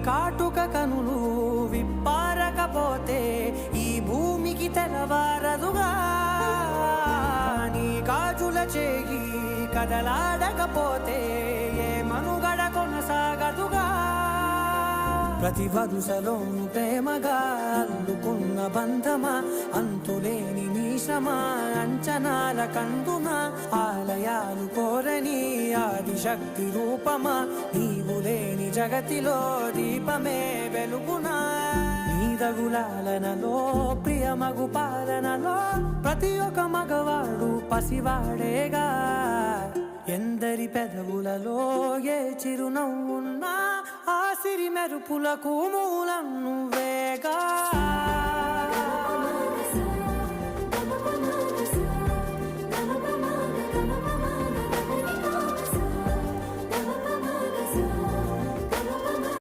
కాటుక కనులు విప్పారకపోతే ఈ భూమికి తెలవారదుగా, నీ గాజుల చేయి కదలాడకపోతే ఏ మనుగడ కొనసాగదుగా. ప్రతి వరుసలోను ప్రేమగా అల్లుకున్న బంధమా, అంతులేని నీశమా, అంచనాల కందున ఆలయాలు కోరని ఆదిశక్తి రూపమా, నీవు లేని జగతిలో దీపమే వెలుగునా. నీదగులాలనలో ప్రియమగు పాలనలో ప్రతి ఒక్క మగవాడు పసివాడేగా. ఎందరి పెదవులలో ఏ చిరునవ్వున్నా ఆ సిరి మెరుపులకు మూలం నువ్వేగా.